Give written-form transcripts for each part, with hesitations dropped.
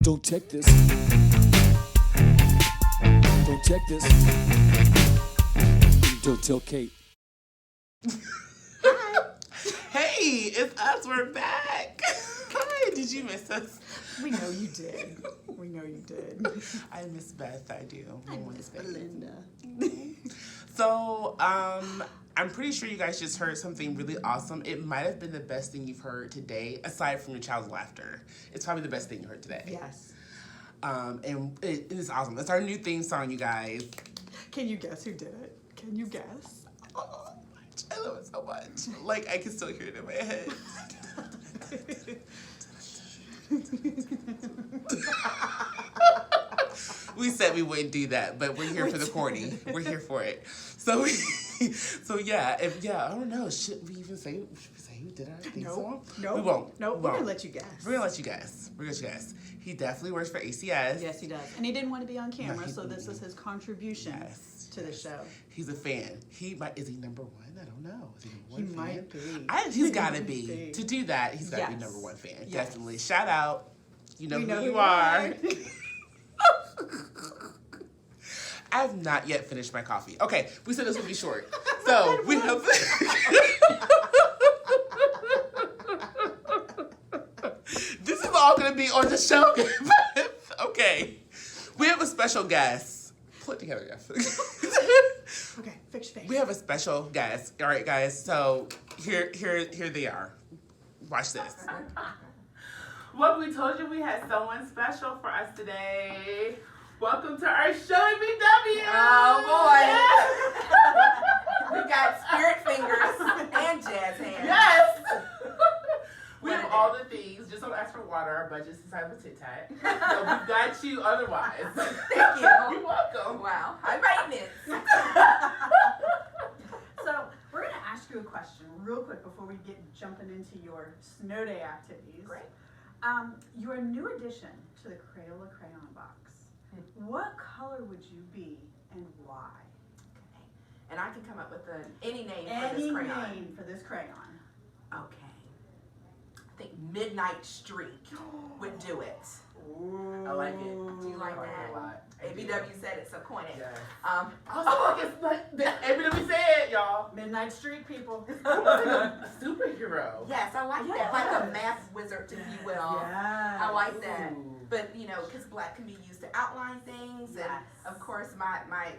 Don't check this. Don't check this. Don't tell Kate. Hey, it's us. We're back. Hi, did you miss us? We know you did. We know you did. I miss Beth. I do. I miss Belinda. So, I'm pretty sure you guys just heard something really awesome. It might have been the best thing you've heard today, aside from your child's laughter. It's probably the best thing you heard today. Yes. And it is awesome. It's our new theme song, you guys. Can you guess who did it? Can you guess? Oh, I love it so much. Like, I can still hear it in my head. We said we wouldn't do that, but we're here for the corny. We're here for it. So, yeah, I don't know. Should we even say? Should we say who did our theme song? No, we won't. No, we're gonna let you guess. We're gonna let you guess. He definitely works for ACS. Yes, he does, and he didn't want to be on camera, so this is his contribution to the show. He's a fan. Is he number one? I don't know. Is he number one? He fan? might be. He's got to be. To do that, he's got to be number one fan. Yes. Definitely. Shout out. You know who you are. I have not yet finished my coffee. Okay, we said this would be short. So we have... This is all going to be on the show. Okay. We have a special guest. Pull it together, guys. Okay, fix your face. We have a special guest. All right, guys. So here they are. Watch this. Well, we told you we had someone special for us today. Welcome to our show, BW. Oh boy. We got spirit fingers and jazz hands. Yes. We have all the things. Just don't ask for water. Our budget's inside of a Tic Tac. So we've got you otherwise. Thank you. You're welcome. Wow. High maintenance. So we're gonna ask you a question real quick before we get jumping into your snow day activities. Great. Your new addition to the Crayola crayon box. What color would you be and why? Okay. And I can come up with any name for Any this crayon. name for this crayon. Okay. I think Midnight Streak would do it. Ooh. I like it. Do you like that? A lot. ABW said it, so coin it. Yes. I It's like ABW said, y'all. Midnight Street people. A superhero. Yes, I like that. Like a math wizard, if you will. Yeah. I like that. Ooh. But, because black can be used to outline things. Yes. And, of course, my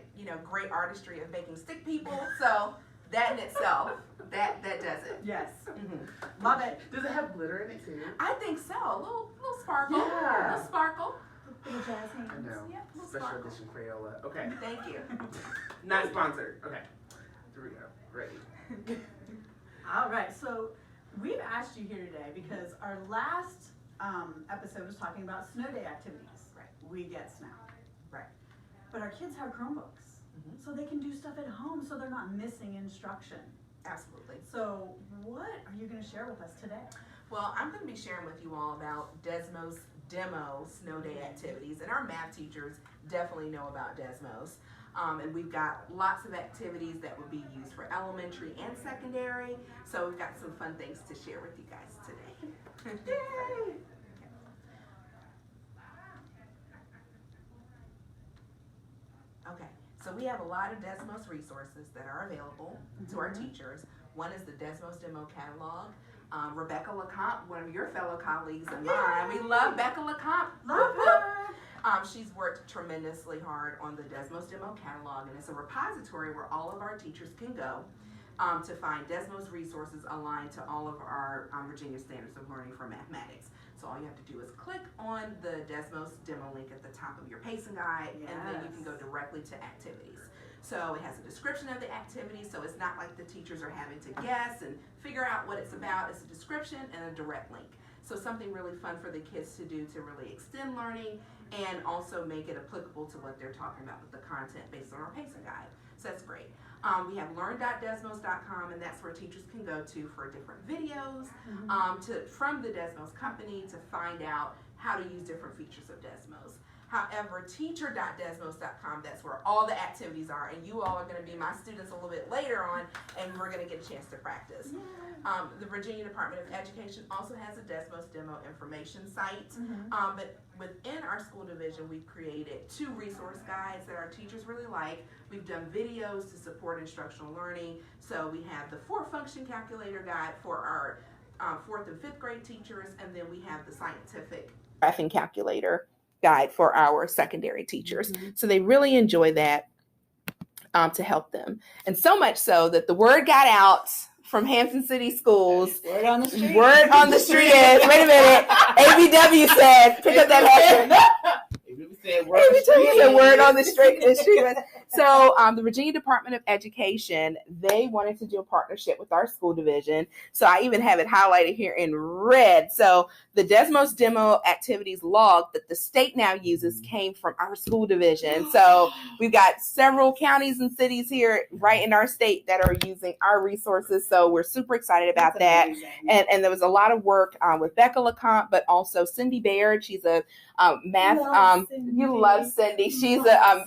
great artistry of making stick people. So, that in itself, that does it. Yes. Mm-hmm. Love it. Does it have glitter in it too? I think so. A little sparkle. Yeah. A little sparkle. Little jazz hands. I know. Yeah, a little Special sparkle. edition Crayola. Okay. Thank you. Not sponsored. Okay. Here we go. Ready. All right. So we've asked you here today because our last episode was talking about snow day activities. Right. We get snow. Right. But our kids have Chromebooks, so they can do stuff at home, so they're not missing instruction. Absolutely. So what are you going to share with us today? Well, I'm going to be sharing with you all about Desmo's demo snow day activities, and our math teachers definitely know about Desmo's. And we've got lots of activities that would be used for elementary and secondary, so we've got some fun things to share with you guys today. Yay! Okay, so we have a lot of Desmos resources that are available to our teachers. One is the Desmos Demo Catalog. Rebecca LeCompte, one of your fellow colleagues and mine. We love Becca LeCompte. Love her. She's worked tremendously hard on the Desmos Demo Catalog, and it's a repository where all of our teachers can go to find Desmos resources aligned to all of our Virginia Standards of Learning for Mathematics. So all you have to do is click on the Desmos demo link at the top of your pacing guide, and then you can go directly to activities. So it has a description of the activity, so it's not like the teachers are having to guess and figure out what it's about. It's a description and a direct link. So something really fun for the kids to do to really extend learning and also make it applicable to what they're talking about with the content based on our pacing guide. So that's great. We have learn.desmos.com, and that's where teachers can go to for different videos from the Desmos company to find out how to use different features of Desmos. However, teacher.desmos.com, that's where all the activities are, and you all are going to be my students a little bit later on, and we're going to get a chance to practice. The Virginia Department of Education also has a Desmos demo information site, but within our school division, we've created 2 resource guides that our teachers really like. We've done videos to support instructional learning. So we have the 4-function calculator guide for our 4th and 5th grade teachers, and then we have the scientific graphing calculator guide for our secondary teachers. So they really enjoy that to help them. And so much so that the word got out from Hampton City Schools. Word on the street. Word on the street is, wait a minute, ABW said, pick up that acronym. ABW said word on the street. So the Virginia Department of Education, they wanted to do a partnership with our school division. So I even have it highlighted here in red. So the Desmos demo activities log that the state now uses came from our school division. So we've got several counties and cities here right in our state that are using our resources. So we're super excited about that. And there was a lot of work with Becca LeCompte, but also Cindy Baird. She's a math. You love Cindy. She's a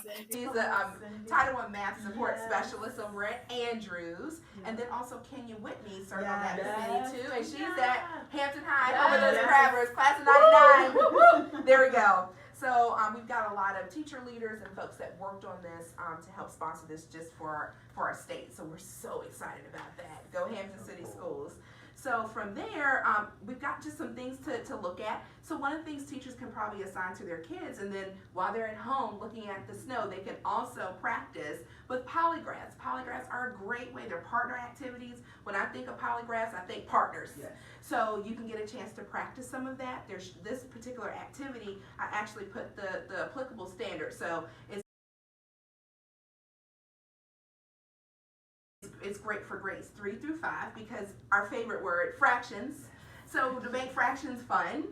Title I Math Support Specialist over at Andrews, and then also Kenya Whitney served on that vicinity too, and she's at Hampton High over those crabbers, class of '99. There we go. So we've got a lot of teacher leaders and folks that worked on this to help sponsor this just for our state. So we're so excited about that. Go Hampton City Schools. So from there, we've got just some things to look at. So one of the things teachers can probably assign to their kids, and then while they're at home looking at the snow, they can also practice with polygraphs. Polygraphs are a great way. They're partner activities. When I think of polygraphs, I think partners. Yes. So you can get a chance to practice some of that. There's this particular activity, I actually put the applicable standard. So it's great for grades 3 through 5 because our favorite word, fractions. So to make fractions fun,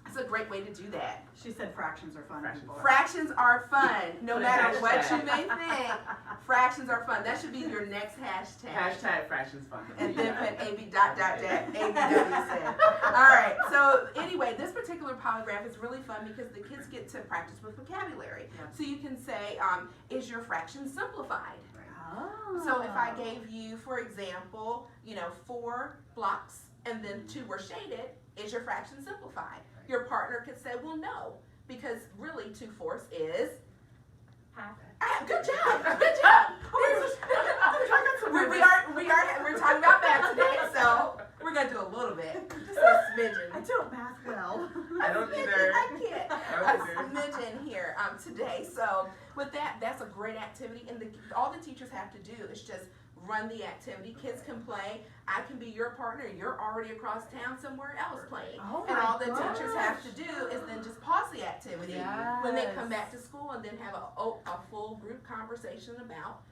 it's a great way to do that. She said fractions are fun. Fractions are fun, no matter what you may think. Fractions are fun. That should be your next hashtag. Hashtag fractions fun. And then put AB ... ABW said. All right. So anyway, this particular polygraph is really fun because the kids get to practice with vocabulary. So you can say, is your fraction simplified? Oh. So if I gave you, for example, 4 blocks and then 2 were shaded, is your fraction simplified? Your partner could say, well, no, because really 2/4 is half. Good job. Good job. We're talking about math today, so we're gonna do a little bit, just a smidgen. I don't math well. I don't either. I can't. A smidgen here today. So with that, that's a great activity, and all the teachers have to do is just run the activity. Kids can play. I can be your partner. You're already across town somewhere else playing. Oh, and all the teachers have to do is then just pause the activity when they come back to school and then have a full group conversation about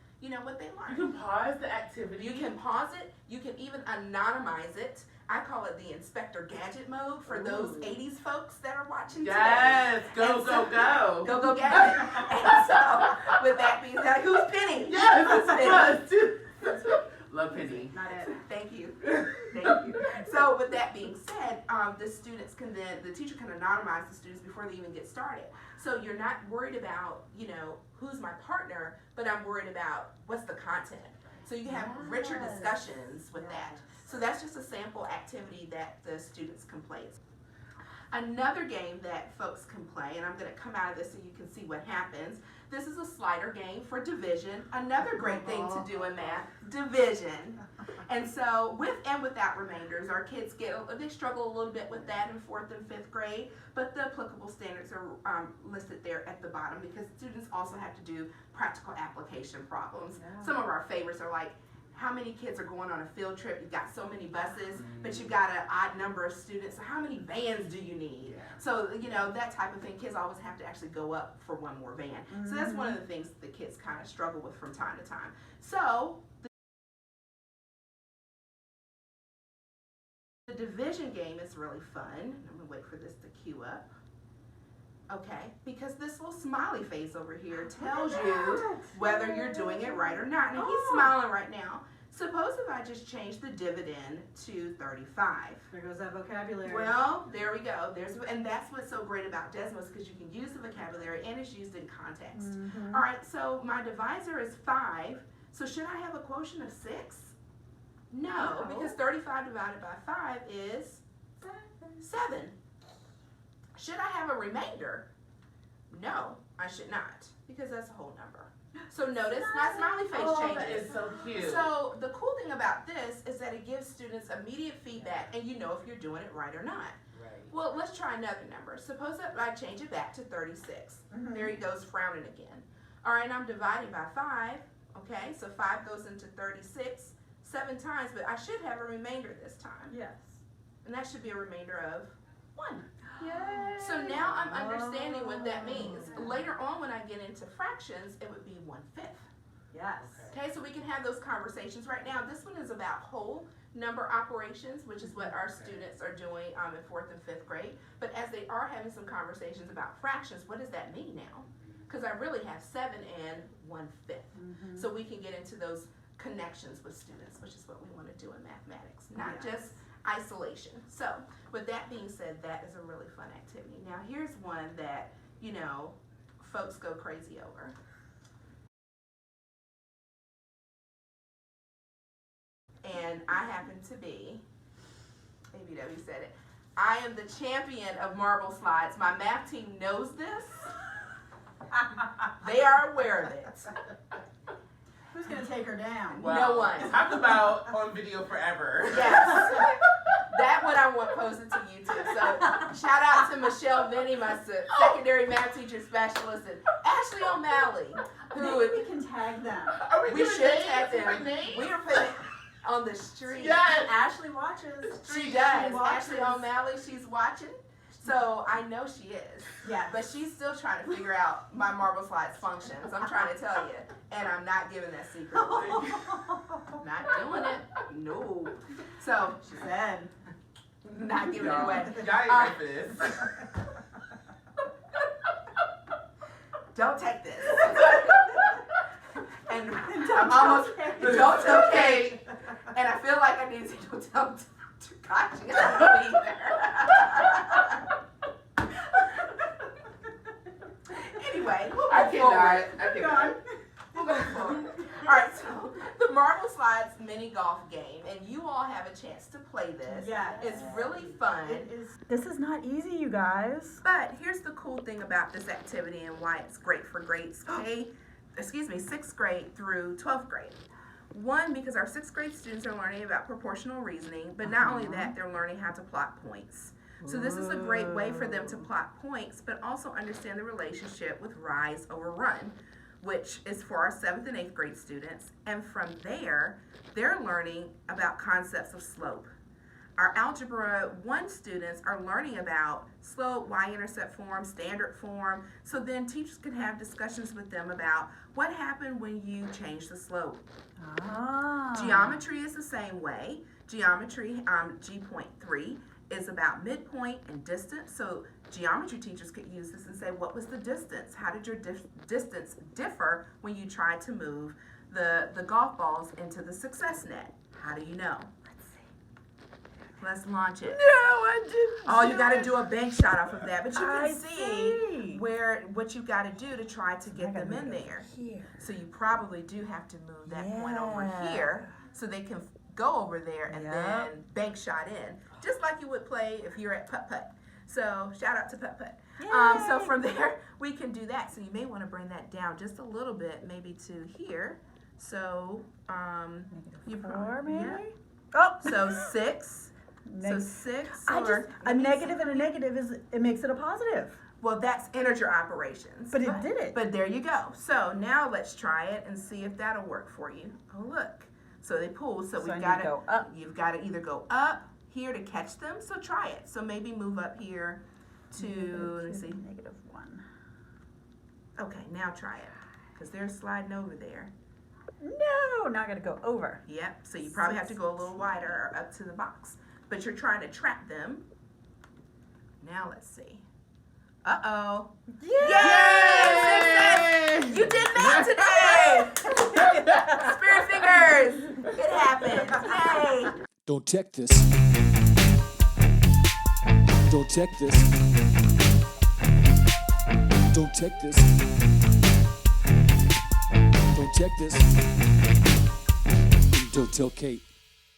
what they learned. You can pause the activity. You can pause it. You can even anonymize it. I call it the Inspector Gadget mode for those 80s folks that are watching today. Yes, go Gadget. And so, with that being said, who's Penny? Yes, love Penny. Not it. Thank you. Thank you. So with that being said, the teacher can anonymize the students before they even get started. So you're not worried about, who's my partner, but I'm worried about what's the content. So you can have richer discussions with that. So that's just a sample activity that the students can play. Another game that folks can play, and I'm going to come out of this so you can see what happens. This is a slider game for division. Another great thing to do in math, division. And so with and without remainders, our kids they struggle a little bit with that in 4th and 5th grade, but the applicable standards are listed there at the bottom because students also have to do practical application problems. Some of our favorites are like, how many kids are going on a field trip? You've got so many buses, but you've got an odd number of students. So how many vans do you need? So, that type of thing. Kids always have to actually go up for one more van. So that's one of the things the kids kind of struggle with from time to time. So the division game is really fun. I'm going to wait for this to queue up. Okay, because this little smiley face over here tells you whether you're doing it right or not. And he's smiling right now. Suppose if I just change the dividend to 35. There goes that vocabulary. Well, there we go. And that's what's so great about Desmos, because you can use the vocabulary and it's used in context. Mm-hmm. All right, so my divisor is 5. So should I have a quotient of 6? No, because 35 divided by 5 is 7. Should I have a remainder? No, I should not, because that's a whole number. So notice my smiley face Oh, changes. that is so cute. So the cool thing about this is that it gives students immediate feedback, and you know if you're doing it right or not. Right. Well, let's try another number. Suppose that I change it back to 36. Mhm. There he goes frowning again. All right, I'm dividing by 5. Okay, so 5 goes into 36 7 times, but I should have a remainder this time. Yes. And that should be a remainder of 1. Yay. So now I'm understanding what that means. Later on when I get into fractions, it would be 1/5. Yes. Okay, so we can have those conversations right now. This one is about whole number operations, which is what our students are doing in 4th and 5th grade. But as they are having some conversations about fractions, what does that mean now? Because I really have 7 and 1/5. Mm-hmm. So we can get into those connections with students, which is what we want to do in mathematics, not just isolation. So with that being said, that is a really fun activity. Now here's one that, you know, folks go crazy over. And I happen to be, ABW said it, I am the champion of marble slides. My math team knows this. They are aware of it. Who's going to take her down? Wow. No one. Talk about on video forever. Yes. That one I want posted to YouTube. So shout out to Michelle Vinny, my secondary math teacher specialist, and Ashley O'Malley, who Maybe we can tag them. Are we we giving should names? tag them. Put names? We are putting on the street. Yes. Ashley watches. She does. watches. Ashley O'Malley, she's watching. So I know she is. Yeah. But she's still trying to figure out my marble slides functions. I'm trying to tell you. And I'm not giving that secret away. Not doing it. No. So, She said. not giving it away. Y'all ain't ready for this. Don't take this. And I'm almost, don't tell Kate. And I feel like I need to don't tell Kachi either. Anyway, we'll I move cannot. forward. I Go on. cannot. We'll move forward. All right, so the Marble Slides mini golf game, and you all have a chance to play this. Yeah. It's really fun. It is. This is not easy, you guys. But here's the cool thing about this activity and why it's great for grades 6th grade through 12th grade. One, because our 6th grade students are learning about proportional reasoning, but not only that, they're learning how to plot points. So this is a great way for them to plot points, but also understand the relationship with rise over run, which is for our 7th and 8th grade students. And from there, they're learning about concepts of slope. Our Algebra 1 students are learning about slope, y-intercept form, standard form, so then teachers can have discussions with them about what happened when you change the slope. Geometry is the same way. Geometry, G.3, is about midpoint and distance, so geometry teachers could use this and say, what was the distance? How did your distance differ when you tried to move the golf balls into the success net? How do you know? Let's launch it. No, I didn't. Oh, you got to do a bank shot off of that, but you can I see what you got to do to try to get them in there. Here. So you probably do have to move that point over here so they can go over there and then bank shot in, just like you would play if you're at putt-putt. So shout out to putt-putt. So from there, we can do that. So you may want to bring that down just a little bit, maybe to here. So you Four, maybe? Oh, so 6. So 6. A negative and a negative it makes it a positive. Well, that's integer operations. But it did it. But there you go. So now let's try it and see if that'll work for you. Oh, look. So they pull. So we've got to go up. You've got to either go up here to catch them. So try it. So maybe move up here to, let me see. -1. Okay, now try it. Because they're sliding over there. No, now I got to go over. Yep. So you probably have to go a little wider or up to the box. But you're trying to trap them. Now let's see. Uh-oh. Yay! Success! You did math today! Spirit finger stickers. It happened. Yay. Don't check this. Don't check this. Don't check this. Don't check this. Don't tell Kate.